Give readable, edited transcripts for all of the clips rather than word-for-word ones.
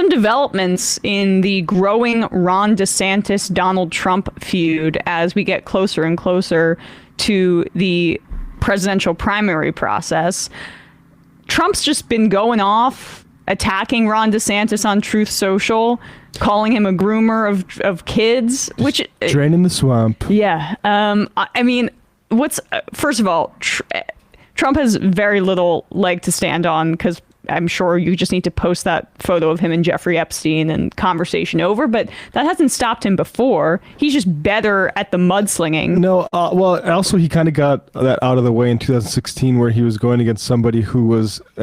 some developments in the growing Ron DeSantis-Donald Trump feud as we get closer and closer to the presidential primary process. Trump's just been going off, attacking Ron DeSantis on Truth Social, calling him a groomer of kids, which draining the swamp. Yeah. I mean, first of all, Trump has very little leg to stand on, because I'm sure you just need to post that photo of him and Jeffrey Epstein and conversation over, but that hasn't stopped him before. He's just better at the mudslinging. No, well, also he kind of got that out of the way in 2016, where he was going against somebody who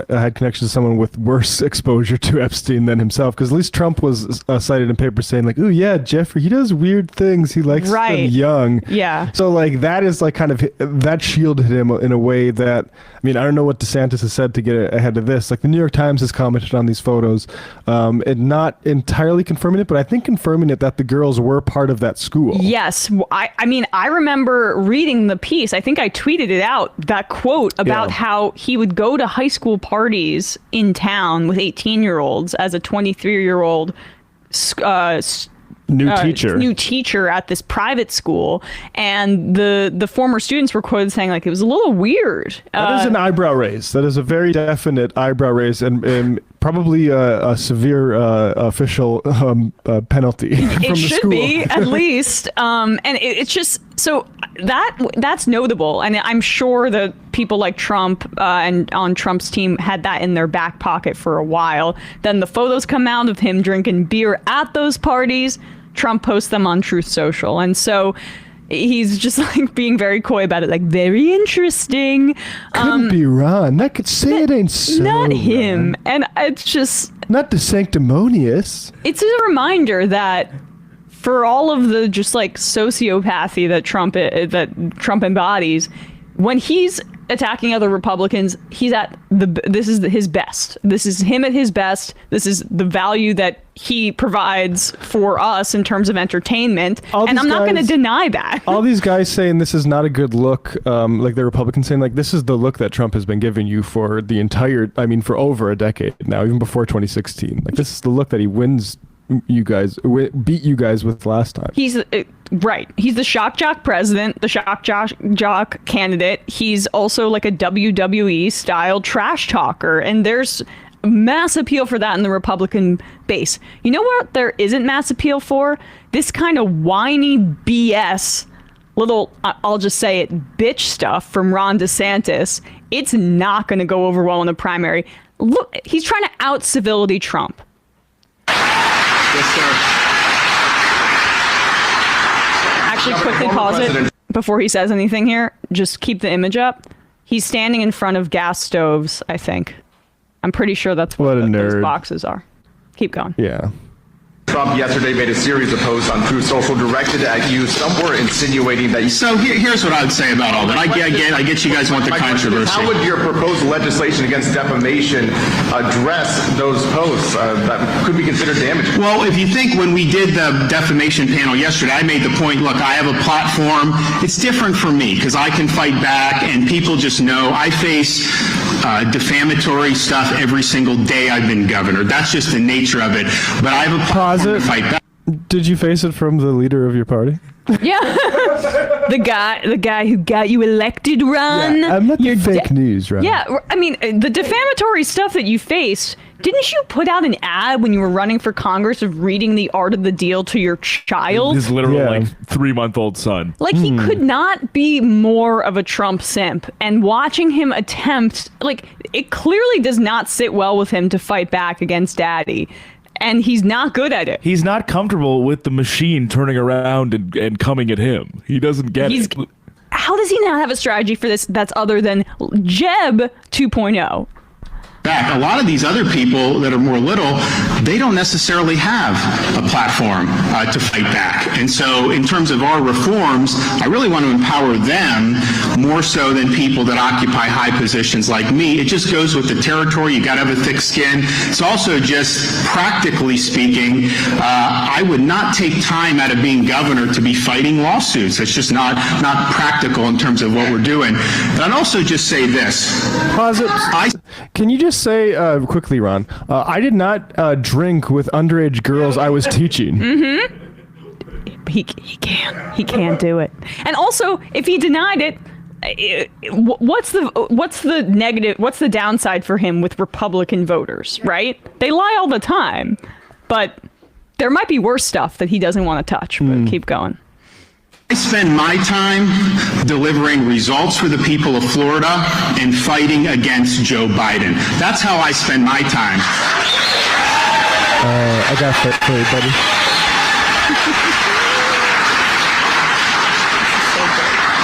had connections to someone with worse exposure to Epstein than himself, because at least Trump was cited in papers saying like, "Oh yeah, Jeffrey, he does weird things. He likes them young." Yeah. So like that is like kind of, that shielded him in a way that, I mean, I don't know what DeSantis has said to get ahead of this. Like the New York Times has commented on these photos, and not entirely confirming it, but I think confirming it that the girls were part of that school. Yes. I mean, I remember reading the piece. I think I tweeted it out, that quote about how he would go to high school parties in town with 18-year-olds as a 23-year-old new teacher at this private school, and the former students were quoted saying like it was a little weird. That is an eyebrow raise. That is a very definite eyebrow raise, and probably a severe official penalty from the school. It should be, at least. And it's just, so that's notable, and I'm sure that people like Trump and on Trump's team had that in their back pocket for a while. Then the photos come out of him drinking beer at those parties. Trump posts them on Truth Social, and so he's just like being very coy about it, like very interesting. Couldn't be Ron. That could say it ain't so. Not him, Ron. and it's just not the sanctimonious. It's a reminder that for all of the just like sociopathy that Trump embodies, when he's attacking other Republicans, he's at this is his best. This is him at his best. This is the value that he provides for us in terms of entertainment. And I'm not going to deny that. All these guys saying this is not a good look, like the Republicans saying like this is the look that Trump has been giving you for the entire, I mean, for over a decade now, even before 2016. Like this is the look that he beat you guys with last time. He's right. He's the shock jock president, the shock jock candidate. He's also like a WWE style trash talker, and there's mass appeal for that in the Republican base. You know what there isn't mass appeal for? This kind of whiny BS, little, I'll just say it, bitch stuff from Ron DeSantis. It's not going to go over well in the primary. Look, he's trying to out civility Trump. Yes, sir. Actually, quickly pause it before he says anything here. Just keep the image up. He's standing in front of gas stoves, I think. I'm pretty sure that's what those boxes are. Keep going. Yeah. Trump yesterday made a series of posts on Truth Social directed at you. Some were insinuating that you... So here's what I would say about all that. I get you guys want the controversy. How would your proposed legislation against defamation address those posts that could be considered damaging? Well, if you think when we did the defamation panel yesterday, I made the point, look, I have a platform. It's different for me because I can fight back, and people just know I face defamatory stuff every single day I've been governor. That's just the nature of it. But I have a platform to fight back. Did you face it from the leader of your party? Yeah. the guy who got you elected, Ron. Yeah, I'm not the fake news, Ron. Yeah, I mean, the defamatory stuff that you faced, didn't you put out an ad when you were running for Congress of reading The Art of the Deal to your child? His literal, like, 3-month-old son. Like, he could not be more of a Trump simp. And watching him attempt, like, it clearly does not sit well with him to fight back against Daddy. And he's not good at it. He's not comfortable with the machine turning around and coming at him. He doesn't get it. How does he not have a strategy for this that's other than Jeb 2.0? Back. A lot of these other people that are more little, they don't necessarily have a platform to fight back. And so in terms of our reforms, I really want to empower them more so than people that occupy high positions like me. It just goes with the territory. You got to have a thick skin. It's also just practically speaking, I would not take time out of being governor to be fighting lawsuits. It's just not practical in terms of what we're doing. And I'd also just say this. Pause it. Can you just just say quickly, Ron, I did not drink with underage girls I was teaching. He can't do it. And also, if he denied it, what's the negative? What's the downside for him with Republican voters? Right? They lie all the time, but there might be worse stuff that he doesn't want to touch. But keep going. I spend my time delivering results for the people of Florida and fighting against Joe Biden. That's how I spend my time. I got that for you, buddy.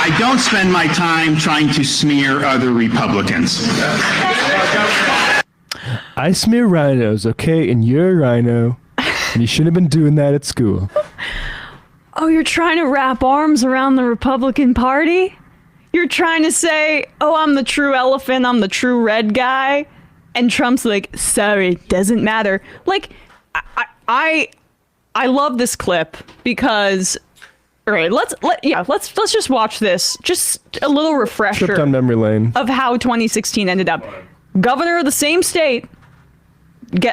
I don't spend my time trying to smear other Republicans. I smear rhinos, okay? And you're a rhino. And you shouldn't have been doing that at school. Oh, you're trying to wrap arms around the Republican Party? You're trying to say, oh, I'm the true elephant, I'm the true red guy? And Trump's like, sorry, doesn't matter. Like, I love this clip because, all right, let's just watch this. Just a little refresher Trip down memory lane of how 2016 ended up. Governor of the same state.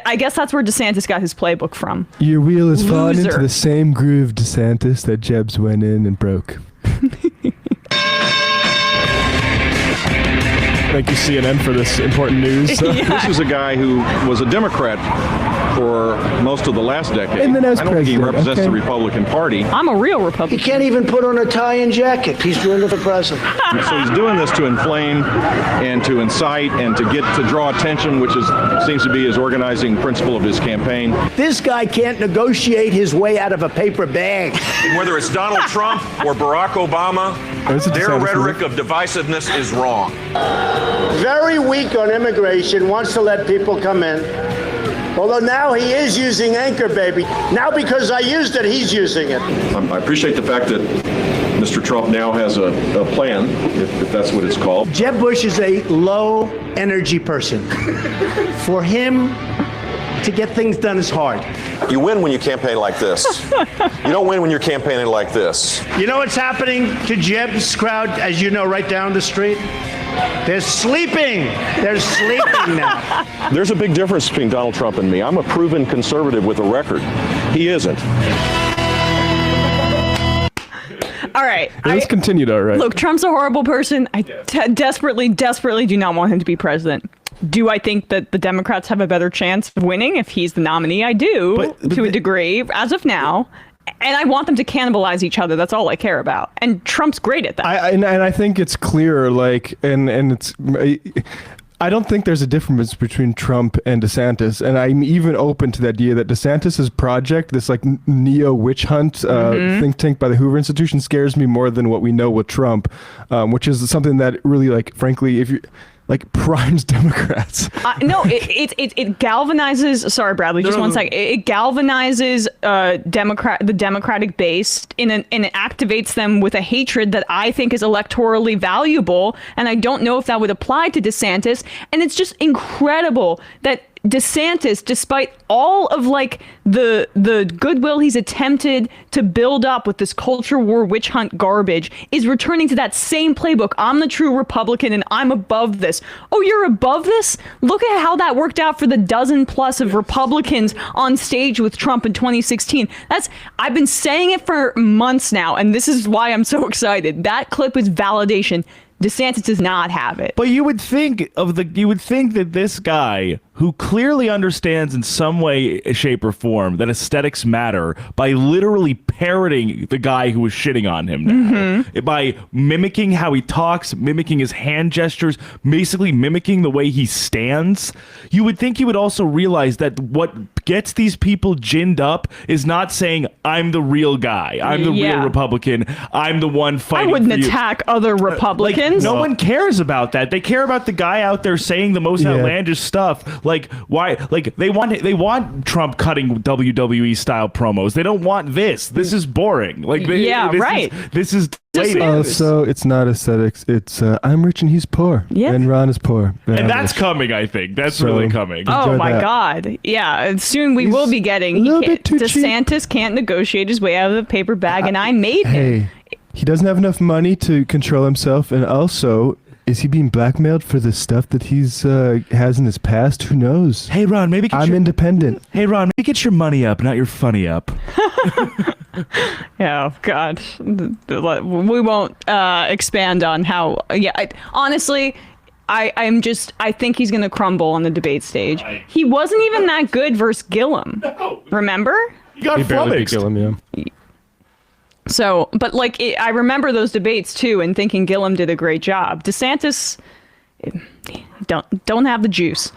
I guess that's where DeSantis got his playbook from. Your wheel is falling into Loser. the same groove, DeSantis, that Jebs went in and broke. Thank you, CNN, for this important news. This is a guy who was a Democrat for most of the last decade. And then as I don't think he president, represents okay. the Republican Party. I'm a real He Republican. can't even put on a tie and jacket. He's doing it for president. So he's doing this to inflame and to incite and to draw attention, which seems to be his organizing principle of his campaign. This guy can't negotiate his way out of a paper bag. Whether it's Donald Trump or Barack Obama, There's a their DeSantis rhetoric move. of divisiveness is wrong. Very weak on immigration, wants to let people come in. Although now he is using Anchor Baby. Now because I used it, he's using it. I appreciate the fact that Mr. Trump now has a plan, if that's what it's called. Jeb Bush is a low energy person. For him to get things done is hard. You win when you campaign like this. You don't win when you're campaigning like this. You know what's happening to Jeb's crowd, as you know, right down the street? They're sleeping. They're sleeping now. There's a big difference between Donald Trump and me. I'm a proven conservative with a record. He isn't. All right. Let's continue, all right. Look, Trump's a horrible person. I desperately do not want him to be president. Do I think that the Democrats have a better chance of winning if he's the nominee? I do, to a degree, as of now. And I want them to cannibalize each other. That's all I care about. And Trump's great at that. And I think it's clear, like, and it's. I don't think there's a difference between Trump and DeSantis, and I'm even open to the idea that DeSantis's project, this like neo witch hunt think tank by the Hoover Institution, scares me more than what we know with Trump, which is something that really, like, frankly, if you like, primes Democrats. No, it galvanizes. Sorry, Bradley, just 1 second. It galvanizes the Democratic base and it activates them with a hatred that I think is electorally valuable. And I don't know if that would apply to DeSantis. And it's just incredible that DeSantis, despite all of like the goodwill he's attempted to build up with this culture war witch hunt garbage, is returning to that same playbook. I'm the true Republican and I'm above this. Oh, you're above this? Look at how that worked out for the dozen plus of Republicans on stage with Trump in 2016. I've been saying it for months now, and this is why I'm so excited. That clip is validation. DeSantis does not have it. But you would think that this guy, who clearly understands in some way, shape, or form that aesthetics matter, by literally parroting the guy who was shitting on him now, by mimicking how he talks, mimicking his hand gestures, basically mimicking the way he stands, you would think he would also realize that what gets these people ginned up is not saying, I'm the real guy, I'm the real Republican, I'm the one fighting I wouldn't for you. attack other Republicans. No one cares about that. They care about the guy out there saying the most outlandish stuff. Like, why? Like, they want Trump cutting WWE style promos. They don't want this. This is boring. Like, this is dated. So it's not aesthetics. It's I'm rich and he's poor. Yeah. And Ron is poor. And that's coming, I think. That's really coming. Oh Enjoy my that. God. Yeah. And soon we will be getting. a little bit too cheap. DeSantis can't negotiate his way out of the paper bag, and I made him. Hey, he doesn't have enough money to control himself, and also Is he being blackmailed for the stuff that he's has in his past? Who knows? Hey, Ron, maybe I'm independent. Hey, Ron, maybe get your money up, not your funny up. Yeah, God, we won't expand on how. Yeah, honestly, I think he's gonna crumble on the debate stage. He wasn't even that good versus Gillum. No. Remember? You got He barely beat flummoxed. Gillum, yeah. So, but like, I remember those debates too, and thinking Gillum did a great job. DeSantis don't have the juice.